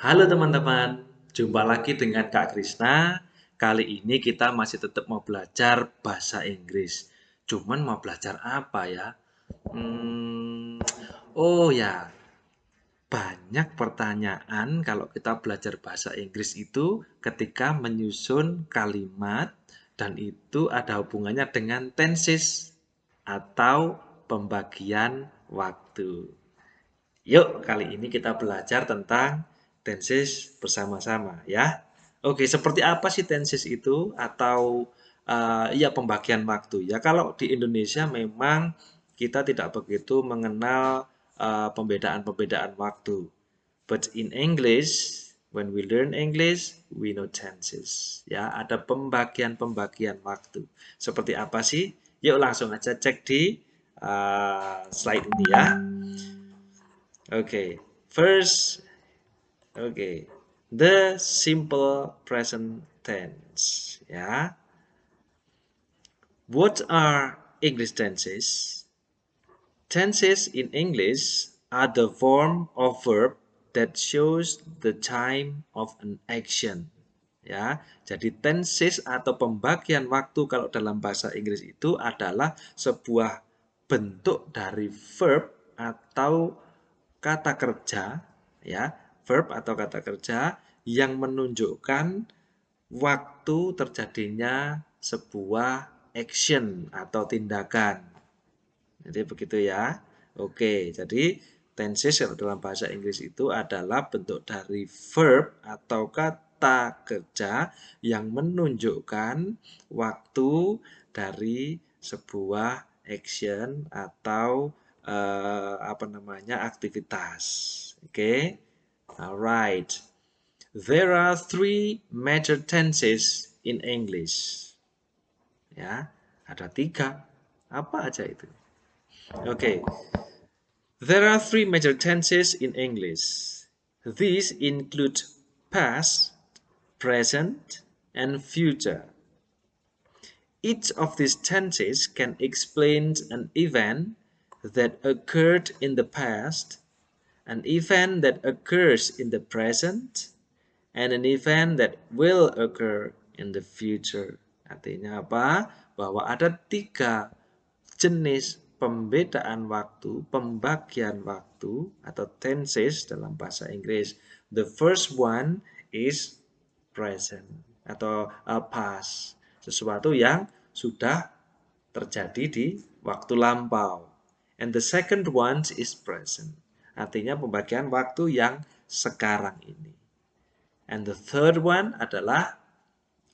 Halo teman-teman, jumpa lagi dengan Kak Krisna. Kali ini kita masih tetap mau belajar bahasa Inggris. Cuman mau belajar apa ya? Hmm, oh ya, banyak pertanyaan kalau kita belajar bahasa Inggris itu ketika menyusun kalimat dan itu ada hubungannya dengan tenses atau pembagian waktu. Yuk, kali ini kita belajar tentang tenses bersama-sama ya. Oke, seperti apa sih tenses itu atau ya pembagian waktu ya. Kalau di Indonesia memang kita tidak begitu mengenal pembedaan-pembedaan waktu. But in English, when we learn English, we know tenses. Ya, ada pembagian-pembagian waktu. Seperti apa sih? Yuk langsung aja cek di slide ini ya. Okay, first, okay, the simple present tense. Ya, what are English tenses? Tenses in English are the form of verb that shows the time of an action. Ya, jadi tenses atau pembagian waktu kalau dalam bahasa Inggris itu adalah sebuah bentuk dari verb atau kata kerja, ya, verb atau kata kerja yang menunjukkan waktu terjadinya sebuah action atau tindakan. Jadi begitu ya. Oke, jadi tenses kalau dalam bahasa Inggris itu adalah bentuk dari verb atau kata kerja yang menunjukkan waktu dari sebuah action atau apa namanya aktivitas. Oke, alright. There are three major tenses in English. Ya, ada tiga. Apa aja itu? Okay, there are three major tenses in English. These include past, present, and future. Each of these tenses can explain an event that occurred in the past, an event that occurs in the present, and an event that will occur in the future. Artinya apa? Bahwa ada tiga jenis pembedaan waktu, pembagian waktu atau tenses dalam bahasa Inggris. The first one is present atau past, sesuatu yang sudah terjadi di waktu lampau. And the second one is present, artinya pembagian waktu yang sekarang ini. And the third one adalah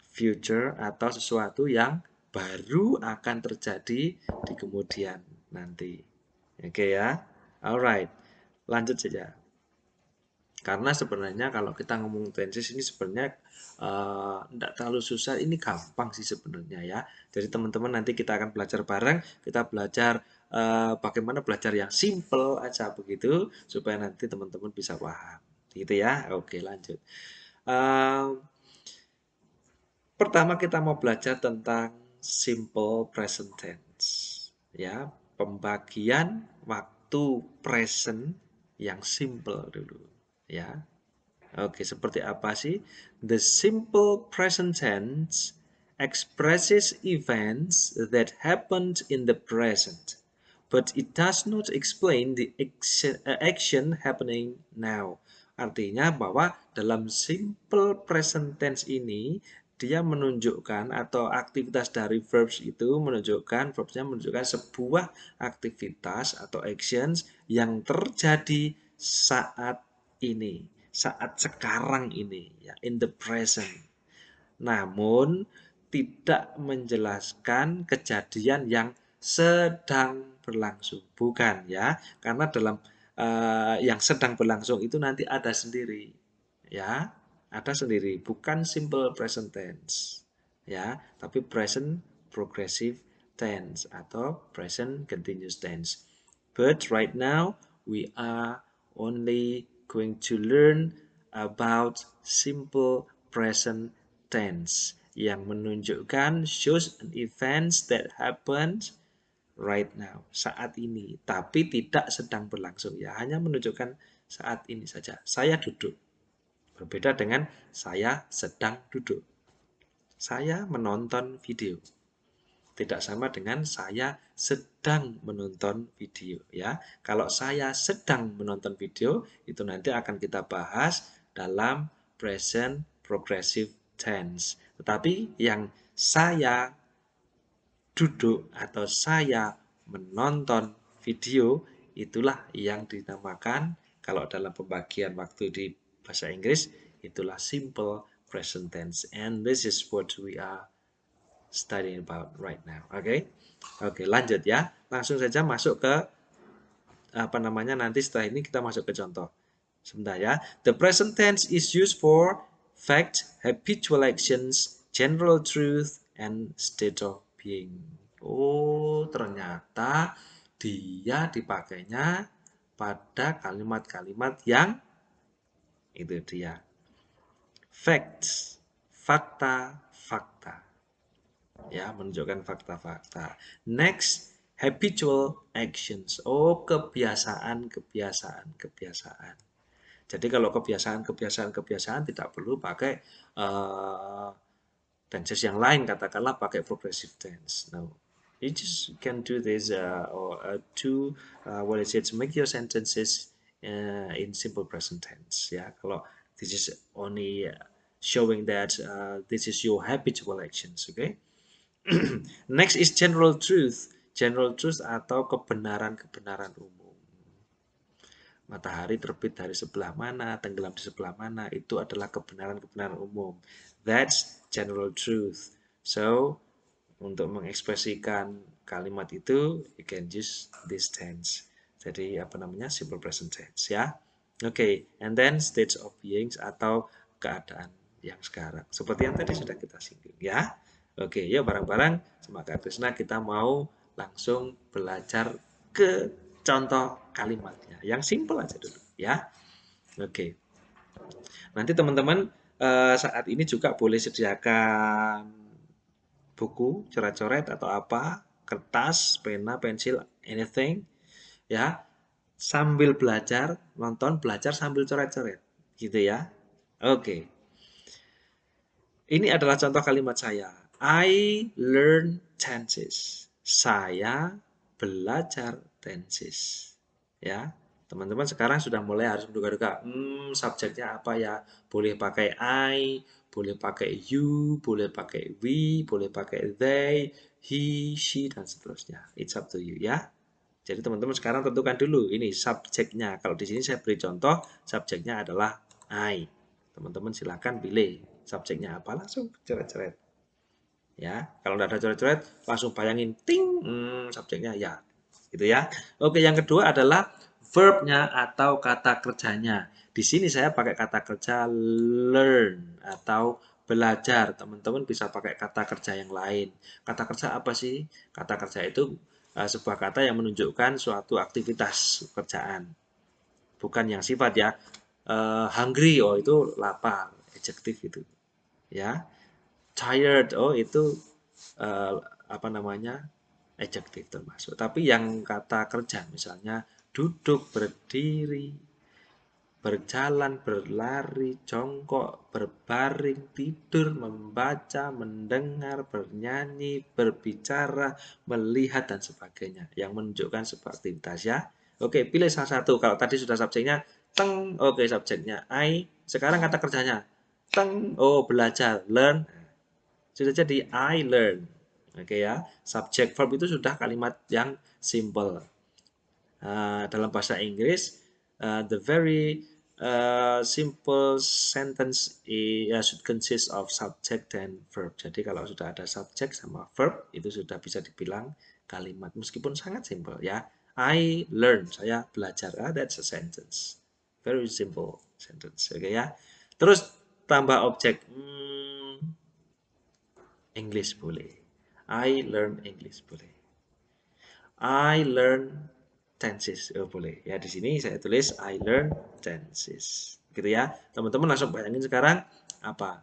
future atau sesuatu yang baru akan terjadi di kemudian nanti. Oke ya. Alright. Lanjut saja. Karena sebenarnya kalau kita ngomong tenses ini sebenarnya tidak terlalu susah, ini gampang sih sebenarnya ya. Jadi teman-teman nanti kita akan belajar bareng, kita belajar bagaimana belajar yang simple aja begitu supaya nanti teman-teman bisa paham. Gitu ya. Oke, lanjut. Uh, Pertama kita mau belajar tentang simple present tense. Ya, pembagian waktu present yang simple dulu. Ya. Oke, seperti apa sih? The simple present tense expresses events that happened in the present, but it does not explain the action happening now. Artinya bahwa dalam simple present tense ini dia menunjukkan atau aktivitas dari verbs itu verbsnya menunjukkan sebuah aktivitas atau actions yang terjadi saat ini, saat sekarang ini, ya, in the present. Namun tidak menjelaskan kejadian yang sedang berlangsung, bukan ya, karena dalam yang sedang berlangsung itu nanti ada sendiri, ya, ada sendiri, bukan simple present tense, ya, tapi present progressive tense atau present continuous tense. But right now we are only going to learn about simple present tense yang menunjukkan shows an events that happened right now, saat ini, tapi tidak sedang berlangsung ya, hanya menunjukkan saat ini saja. Saya duduk. Berbeda dengan saya sedang duduk. Saya menonton video. Tidak sama dengan saya sedang menonton video ya. Kalau saya sedang menonton video itu nanti akan kita bahas dalam present progressive tense. Tetapi yang saya duduk atau saya menonton video itulah yang dinamakan kalau dalam pembagian waktu di bahasa Inggris itulah simple present tense, and this is what we are studying about right now. Oke. Oke, lanjut ya. Langsung saja masuk ke apa namanya, nanti setelah ini kita masuk ke contoh. Sebentar ya. The present tense is used for fact, habitual actions, general truth, and state of being. Oh, ternyata dia dipakainya pada kalimat-kalimat yang itu dia. Facts, fakta-fakta. Ya, menunjukkan fakta-fakta. Next, habitual actions. Oh, kebiasaan. Jadi kalau kebiasaan tidak perlu pakai tenses yang lain, katakanlah pakai progressive tense. No, you just can do this what is it? To make your sentences in simple present tense. Ya, kalau this is only showing that this is your habitual actions. Okay. Next is general truth. General truth atau kebenaran-kebenaran umum. Matahari terbit dari sebelah mana, tenggelam di sebelah mana, itu adalah kebenaran-kebenaran umum. That's general truth. So, untuk mengekspresikan kalimat itu, you can use this tense. Jadi, apa namanya? Simple present tense, ya. Oke, and then states of beings atau keadaan yang sekarang. Seperti yang tadi sudah kita singgung, ya. Oke, yuk bareng-bareng sama Kak Krisna kita mau langsung belajar ke contoh kalimatnya. Yang simple aja dulu, ya. Oke. Nanti teman-teman saat ini juga boleh sediakan buku, coret-coret atau apa, kertas, pena, pensil, anything, ya. Sambil belajar, nonton, belajar sambil coret-coret, gitu ya. Oke. Ini adalah contoh kalimat saya. I learn tenses. Saya belajar tenses. Ya, teman-teman sekarang sudah mulai harus menduga-duga. Subjeknya apa ya? Boleh pakai I, boleh pakai you, boleh pakai we, boleh pakai they, he, she, dan seterusnya. It's up to you ya. Jadi teman-teman sekarang tentukan dulu ini subjeknya. Kalau di sini saya beri contoh, subjeknya adalah I. Teman-teman silakan pilih subjeknya apa, langsung coret-coret. Ya, kalau tidak ada coret-coret, langsung bayangin ting, subjeknya ya. Gitu ya. Oke, yang kedua adalah verbnya atau kata kerjanya. Di sini saya pakai kata kerja learn atau belajar. Teman-teman bisa pakai kata kerja yang lain. Kata kerja apa sih? Kata kerja itu sebuah kata yang menunjukkan suatu aktivitas pekerjaan. Bukan yang sifat ya. Hungry, oh itu lapar, adjektif itu. Ya. Tired, oh itu apa namanya? Adjektif termasuk. Tapi yang kata kerja misalnya duduk, berdiri, berjalan, berlari, jongkok, berbaring, tidur, membaca, mendengar, bernyanyi, berbicara, melihat, dan sebagainya. Yang menunjukkan sebuah aktivitas ya. Oke, pilih salah satu. Kalau tadi sudah subjeknya, teng, oke subjeknya. I, sekarang kata kerjanya. Teng, oh belajar, learn. Sudah jadi I learn. Oke ya, subject verb itu sudah kalimat yang simple. Dalam bahasa Inggris, the very simple sentence should consist of subject and verb. Jadi kalau sudah ada subject sama verb, itu sudah bisa dibilang kalimat meskipun sangat simple ya. I learn, saya belajar. That's a sentence. Very simple sentence. Oke ya. Terus tambah objek. English boleh. I learn English boleh. I learn tenses. Oh, boleh. Ya, di sini saya tulis I learn tenses. Gitu ya. Teman-teman langsung bayangin sekarang apa?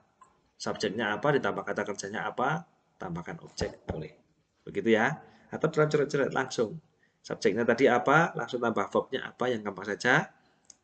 Subjeknya apa, ditambah kata kerjanya apa, tambahkan objek. Boleh. Begitu ya. Atau dalam coret-coret langsung. Subjeknya tadi apa, langsung tambah verbnya apa yang gampang saja.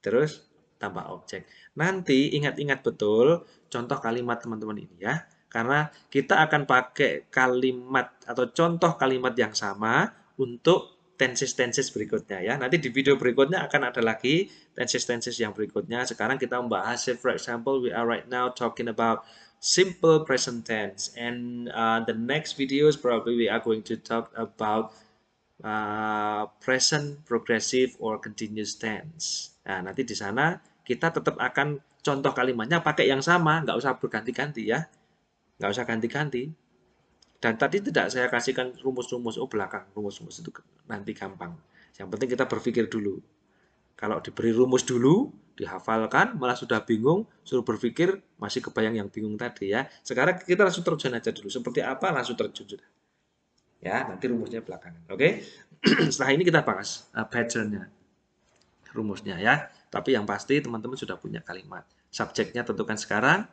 Terus tambah objek. Nanti ingat-ingat betul contoh kalimat teman-teman ini ya. Karena kita akan pakai kalimat atau contoh kalimat yang sama untuk tenses-tenses berikutnya ya. Nanti di video berikutnya akan ada lagi tenses-tenses yang berikutnya. Sekarang kita membahas, for example, we are right now talking about simple present tense, and the next videos probably we are going to talk about present progressive or continuous tense. Nah, nanti di sana kita tetap akan contoh kalimatnya pakai yang sama, nggak usah berganti-ganti ya, nggak usah ganti-ganti. Dan tadi tidak saya kasihkan rumus-rumus, belakang rumus-rumus itu nanti gampang. Yang penting kita berpikir dulu. Kalau diberi rumus dulu, dihafalkan, malah sudah bingung, suruh berpikir, masih kebayang yang bingung tadi ya. Sekarang kita langsung terjun aja dulu. Seperti apa, langsung terjun sudah. Ya, nanti rumusnya belakangan. Oke? Setelah ini kita bahas pattern-nya, rumusnya ya. Tapi yang pasti teman-teman sudah punya kalimat. Subjeknya tentukan sekarang,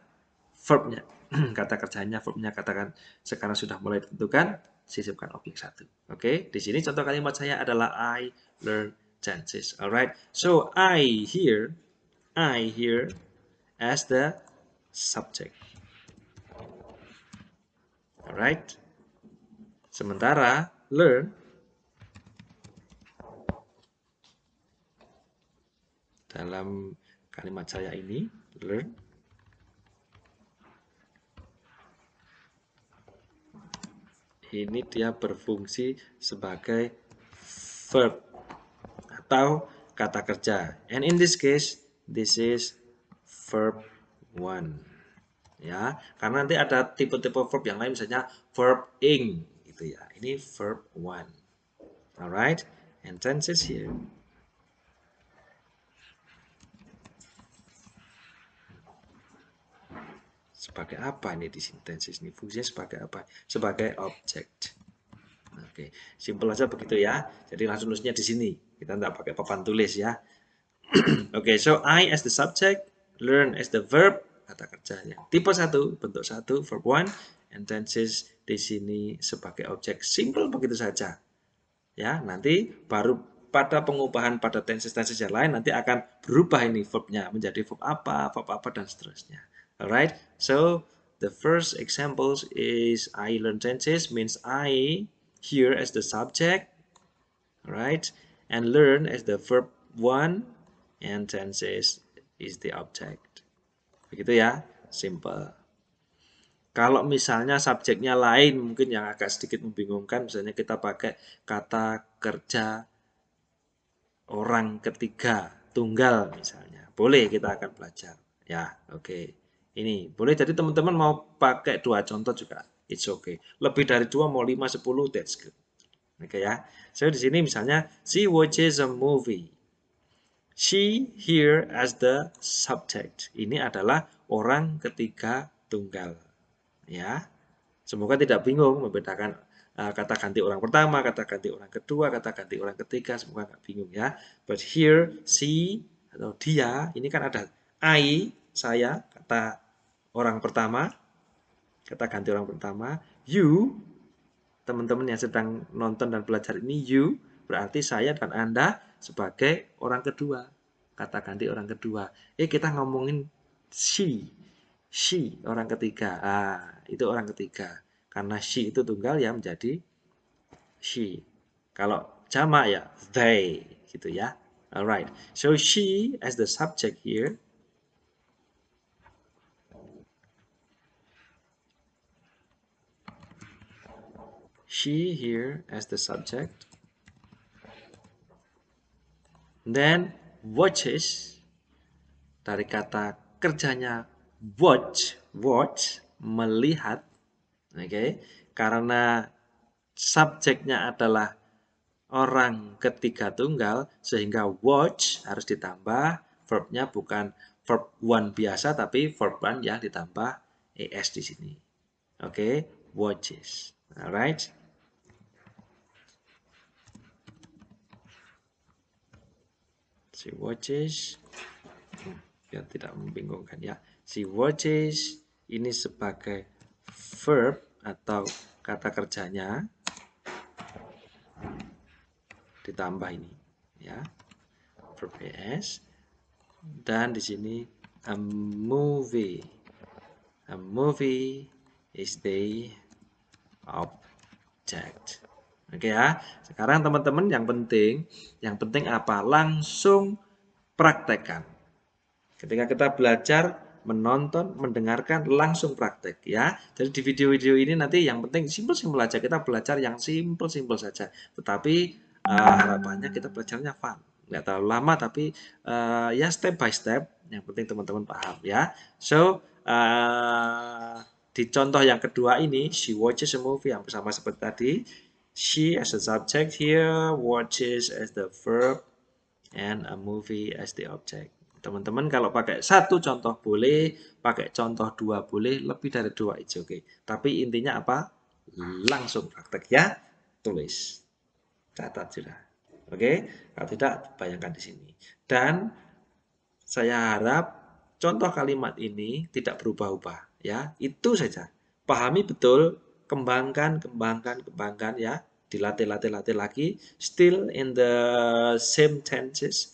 verb-nya, kata kerjanya, verb-nya katakan sekarang sudah mulai ditentukan, sisipkan objek satu. Oke, di sini contoh kalimat saya adalah I learn tenses. Alright, so I here as the subject. Alright, sementara learn dalam kalimat saya ini, learn ini dia berfungsi sebagai verb atau kata kerja. And in this case, this is verb 1. Ya, karena nanti ada tipe-tipe verb yang lain, misalnya verb ing gitu ya. Ini verb 1. Alright, and tenses here. Sebagai apa ini di sini tenses ini? Fungsinya sebagai apa? Sebagai object. Oke, simpel aja begitu ya. Jadi langsung nulisnya di sini. Kita tidak pakai papan tulis ya. Oke, so I as the subject, learn as the verb, kata kerjanya. Tipe 1, bentuk 1, verb 1, and tenses di sini sebagai objek. Simple begitu saja. Ya, nanti baru pada pengubahan pada tenses-tenses yang lain nanti akan berubah ini verbnya menjadi verb apa, dan seterusnya. Alright, so the first examples is I learn tenses means I here as the subject, alright, and learn as the verb 1, and tenses is the object. Begitu ya, simple. Kalau misalnya subjeknya lain, mungkin yang agak sedikit membingungkan, misalnya kita pakai kata kerja orang ketiga, tunggal misalnya. Boleh kita akan belajar. Ya, oke. Ini boleh, jadi teman-teman mau pakai 2 contoh juga. It's okay. Lebih dari 2 mau 5, 10, that's good. Oke ya. So di sini misalnya she watches a movie. She here as the subject. Ini adalah orang ketiga tunggal. Ya, semoga tidak bingung membedakan kata ganti orang pertama, kata ganti orang kedua, kata ganti orang ketiga. Semoga nggak bingung ya. But here, she atau dia, ini kan ada I, saya, kata orang pertama, kata ganti orang pertama. You, teman-teman yang sedang nonton dan belajar ini, you, berarti saya dan Anda sebagai orang kedua. Kata ganti orang kedua. Kita ngomongin she. She, orang ketiga. Itu orang ketiga. Karena she itu tunggal ya menjadi she. Kalau jamak ya they gitu ya. Alright. So she as the subject here. She here as the subject. Then watches dari kata kerjanya watch, melihat. Oke. Karena subjeknya adalah orang ketiga tunggal, sehingga watch harus ditambah verbnya bukan verb one biasa tapi verb one yang ditambah es di sini. Oke, watches. Alright. She watches. Biar tidak membingungkan ya. She watches ini sebagai verb atau kata kerjanya ditambah ini ya, verb es. Dan di sini a movie. A movie is the object. Oke ya. Sekarang teman-teman yang penting apa? Langsung praktekkan. Ketika kita belajar, menonton, mendengarkan, langsung praktek ya. Jadi di video-video ini nanti yang penting simpel-simpel aja. Kita belajar yang simpel-simpel saja. Tetapi harapannya kita belajarnya fun. Nggak terlalu lama tapi ya step by step. Yang penting teman-teman paham ya. So, di contoh yang kedua ini, she watches a movie yang sama seperti tadi. She as a subject here, watches as the verb, and a movie as the object. Teman-teman kalau pakai satu contoh boleh, pakai contoh dua boleh, lebih dari dua itu oke. Tapi intinya apa? Langsung praktek ya, tulis, catat sudah. Oke, kalau tidak bayangkan di sini. Dan saya harap contoh kalimat ini tidak berubah-ubah ya, itu saja. Pahami betul, kembangkan ya, dilatih lagi, still in the same tenses.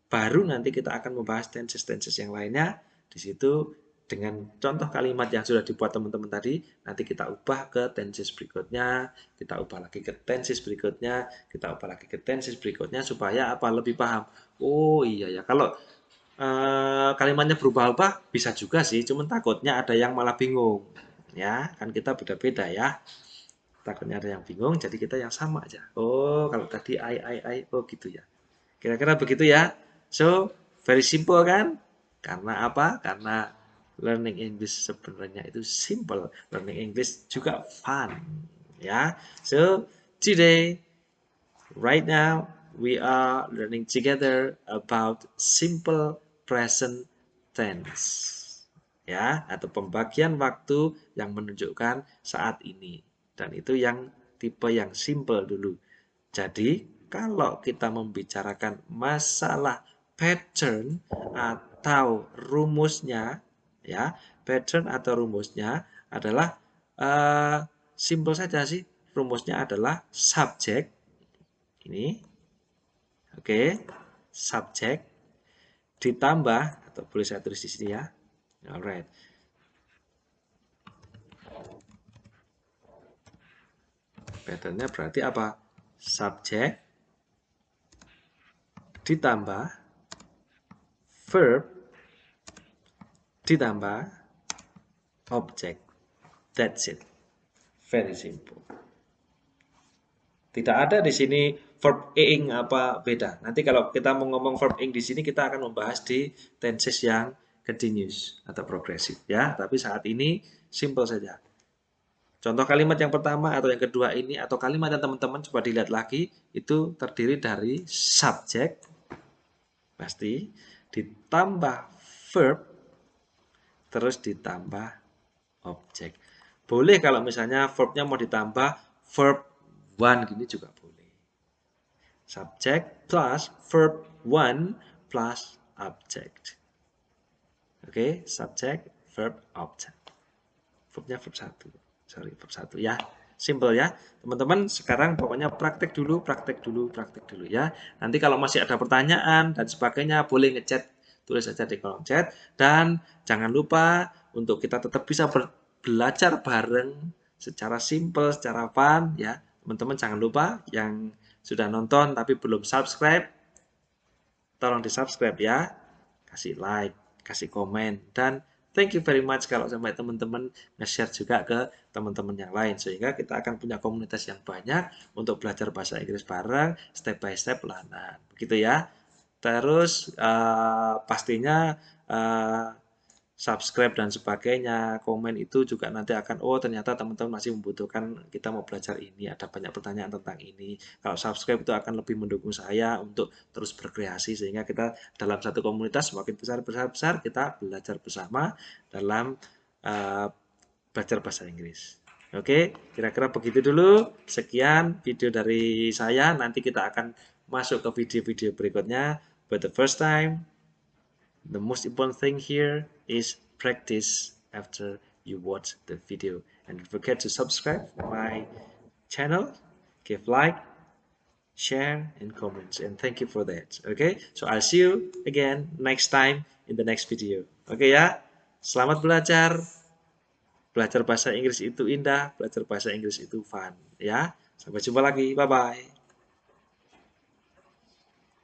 Baru nanti kita akan membahas tenses-tenses yang lainnya. Di situ dengan contoh kalimat yang sudah dibuat teman-teman tadi, nanti kita ubah ke tenses berikutnya, kita ubah lagi ke tenses berikutnya, kita ubah lagi ke tenses berikutnya, supaya apa? Lebih paham. Oh iya ya, kalau kalimatnya berubah-ubah bisa juga sih, cuman takutnya ada yang malah bingung. Ya, kan kita beda-beda ya. Takutnya ada yang bingung, jadi kita yang sama aja. Oh, kalau tadi oh gitu ya. Kira-kira begitu ya. So, very simple kan? Karena apa? Karena learning English sebenarnya itu simple. Learning English juga fun. Ya. So, today, right now, we are learning together about simple present tense. Ya, atau pembagian waktu yang menunjukkan saat ini. Dan itu yang tipe yang simple dulu. Jadi, kalau kita membicarakan masalah pattern atau rumusnya, ya, pattern atau rumusnya adalah simple saja sih. Rumusnya adalah subjek. Ini, oke, subjek ditambah atau boleh saya tulis di sini ya. Alright. Patternnya berarti apa? Subjek ditambah verb ditambah object. That's it. Very simple. Tidak ada di sini verb ing apa beda. Nanti kalau kita mau ngomong verb ing di sini kita akan membahas di tenses yang continuous atau progresif ya. Tapi saat ini simple saja. Contoh kalimat yang pertama atau yang kedua ini atau kalimat yang teman-teman coba dilihat lagi itu terdiri dari subjek pasti ditambah verb terus ditambah objek. Boleh kalau misalnya verbnya mau ditambah verb one gini juga boleh. Subject plus verb one plus object. Oke, subject, verb, object. Verbnya verb satu. Sorry, verb satu ya. Simple ya. Teman-teman sekarang pokoknya praktek dulu ya. Nanti kalau masih ada pertanyaan dan sebagainya boleh ngechat, tulis saja di kolom chat. Dan jangan lupa untuk kita tetap bisa belajar bareng secara simple, secara fun ya. Teman-teman jangan lupa yang sudah nonton tapi belum subscribe, tolong di subscribe ya, kasih like, kasih komen, dan thank you very much kalau sampai teman-teman nge-share juga ke teman-teman yang lain, sehingga kita akan punya komunitas yang banyak untuk belajar bahasa Inggris bareng, step by step pelan-pelan, begitu ya. Terus pastinya subscribe dan sebagainya, komen itu juga nanti akan, oh ternyata teman-teman masih membutuhkan, kita mau belajar ini, ada banyak pertanyaan tentang ini. Kalau subscribe itu akan lebih mendukung saya untuk terus berkreasi, sehingga kita dalam satu komunitas semakin besar, kita belajar bersama dalam belajar bahasa Inggris. Oke, kira-kira begitu dulu. Sekian video dari saya, nanti kita akan masuk ke video-video berikutnya. But the first time, the most important thing here is practice after you watch the video. And don't forget to subscribe my channel, give like, share, and comments. And thank you for that. Okay, so I'll see you again next time in the next video. Oke ya, selamat belajar. Belajar bahasa Inggris itu indah, belajar bahasa Inggris itu fun. Ya, sampai jumpa lagi. Bye bye.